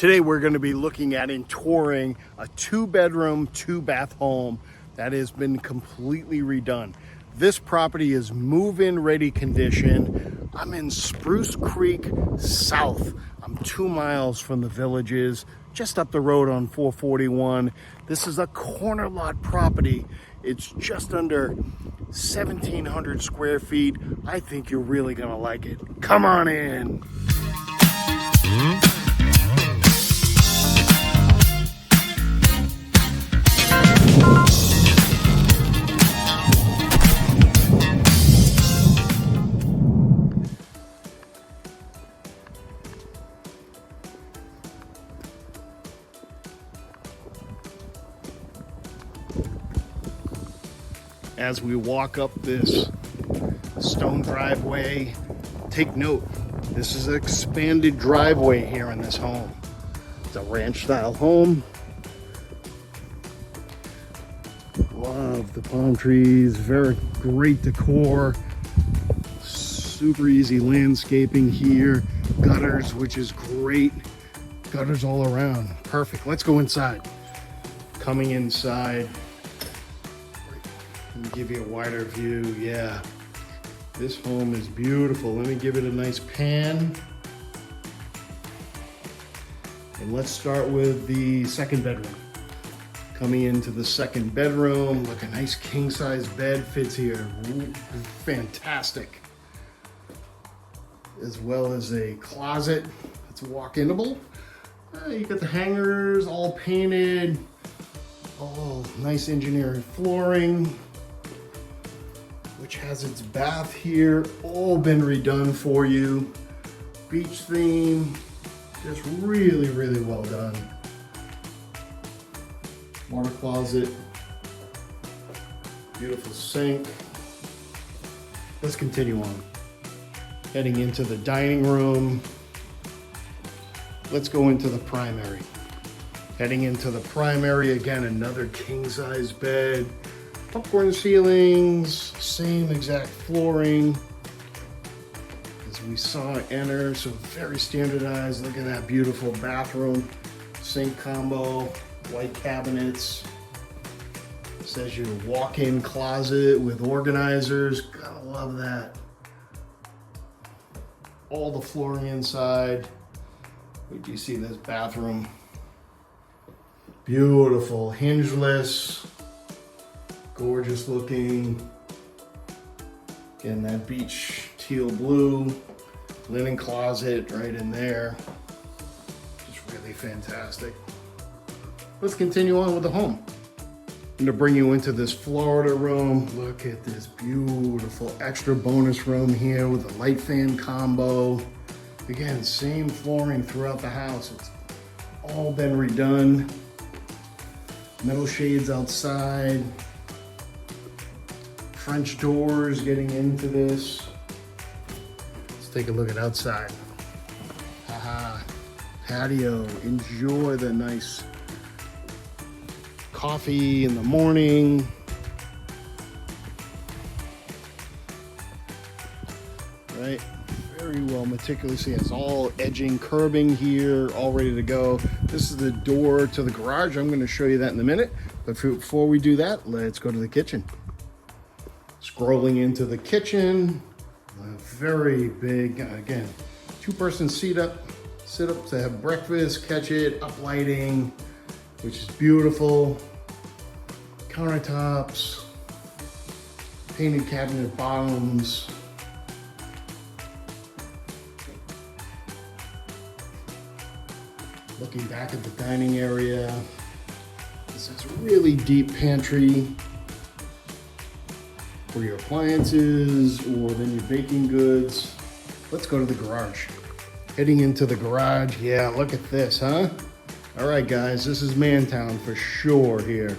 Today we're going to be looking at and touring a 2-bedroom, 2-bath home that has been completely redone. This property is move-in ready condition. I'm in Spruce Creek South. I'm 2 miles from the Villages, just up the road on 441. This is a corner lot property. It's just under 1,700 square feet. I think you're really gonna like it. Come on in. As we walk up this stone driveway, take note, this is an expanded driveway here in this home. It's a ranch style home. Love the palm trees, very great decor. Super easy landscaping here. Gutters, which is great. Gutters all around, perfect. Let's go inside. Coming inside, let me give you a wider view. Yeah, this home is beautiful. Let me give it a nice pan. And let's start with the second bedroom. Coming into the second bedroom, look, a nice king-size bed fits here. Ooh, fantastic. As well as a closet that's walk-inable. You got the hangers all painted. Oh, nice engineered flooring, which has its bath here, all been redone for you. Beach theme, just really, really well done. Water closet, beautiful sink. Let's continue on. Heading into the dining room. Let's go into the primary. Heading into the primary, again, another king-size bed. Popcorn ceilings, same exact flooring as we saw enter, so very standardized. Look at that beautiful bathroom, sink combo, white cabinets. It says your walk-in closet with organizers. Gotta love that. All the flooring inside. Wait till you see this bathroom. Beautiful, hingeless. Gorgeous looking. Again, that beach teal blue, linen closet right in there. Just really fantastic. Let's continue on with the home. I'm gonna bring you into this Florida room. Look at this beautiful extra bonus room here with a light fan combo. Again, same flooring throughout the house. It's all been redone. Metal shades outside. French doors getting into this. Let's take a look at outside. Haha, patio. Enjoy the nice coffee in the morning. Right, very well meticulously. Has all edging, curbing here, all ready to go. This is the door to the garage. I'm going to show you that in a minute. But before we do that, let's go to the kitchen. Scrolling into the kitchen, very big, again, 2-person sit up to have breakfast, catch it, up lighting, which is beautiful. Countertops, painted cabinet bottoms. Looking back at the dining area, this is a really deep pantry for your appliances or then your baking goods. Let's go to the garage. Heading into the garage, yeah, look at this, huh? All right, guys, this is Mantown for sure here.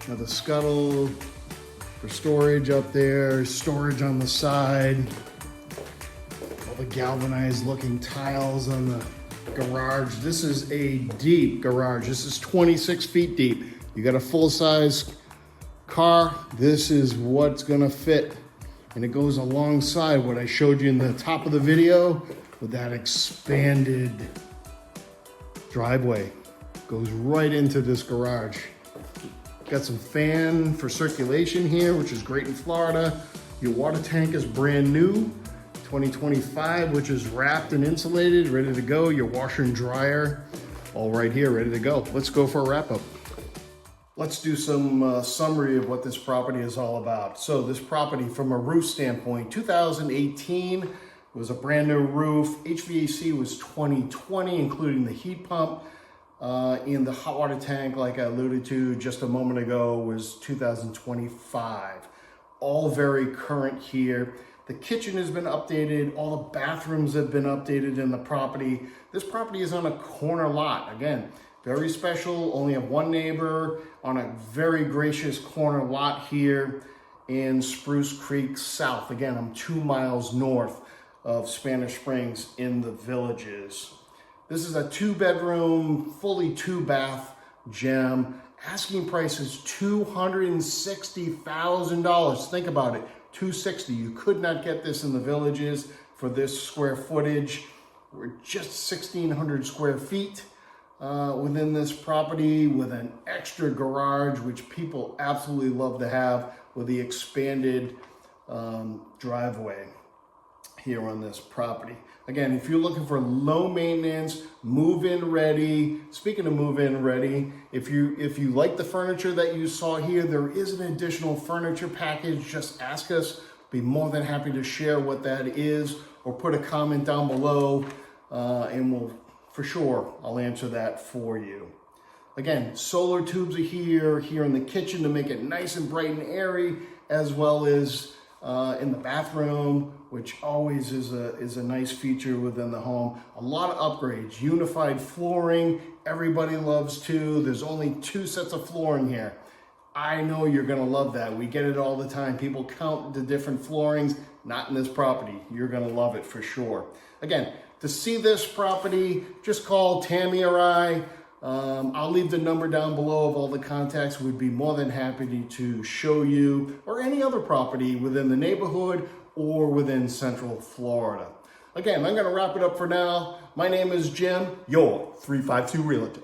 Now the scuttle for storage up there, storage on the side. All the galvanized looking tiles on the garage. This is a deep garage. This is 26 feet deep. You got a full-size car, this is what's gonna fit, and it goes alongside what I showed you in the top of the video with that expanded Driveway goes right into this garage. Got some fan for circulation here, which is great in Florida. Your water tank is brand new, 2025, which is wrapped and insulated, ready to go. Your washer and dryer, all right here, ready to go. Let's go for a wrap up. Let's do some summary of what this property is all about. So this property, from a roof standpoint, 2018 was a brand new roof. HVAC was 2020, including the heat pump. In the hot water tank, like I alluded to just a moment ago, was 2025. All very current here. The kitchen has been updated. All the bathrooms have been updated in the property. This property is on a corner lot. Again, very special. Only have one neighbor on a very gracious corner lot here in Spruce Creek South. Again, I'm 2 miles north of Spanish Springs in the Villages. This is a 2-bedroom, fully 2-bath gem. Asking price is $260,000. Think about it, $260,000. You could not get this in the Villages for this square footage. We're just 1,600 square feet within this property, with an extra garage, which people absolutely love to have, with the expanded driveway here on this property. Again, if you're looking for low maintenance, move-in ready, speaking of move-in ready, if you like the furniture that you saw here, there is an additional furniture package. Just ask us. Be more than happy to share what that is, or put a comment down below, and I'll answer that for you. Again, solar tubes are here in the kitchen to make it nice and bright and airy, as well as in the bathroom, which always is a nice feature within the home. A lot of upgrades. Unified flooring, everybody loves too. There's only 2 sets of flooring here. I know you're gonna love that. We get it all the time. People count the different floorings. Not in this property. You're gonna love it for sure. Again, to see this property, just call Tammy or I. I'll leave the number down below of all the contacts. We'd be more than happy to show you, or any other property within the neighborhood or within Central Florida. Again, I'm going to wrap it up for now. My name is Jim, your 352 Realtor.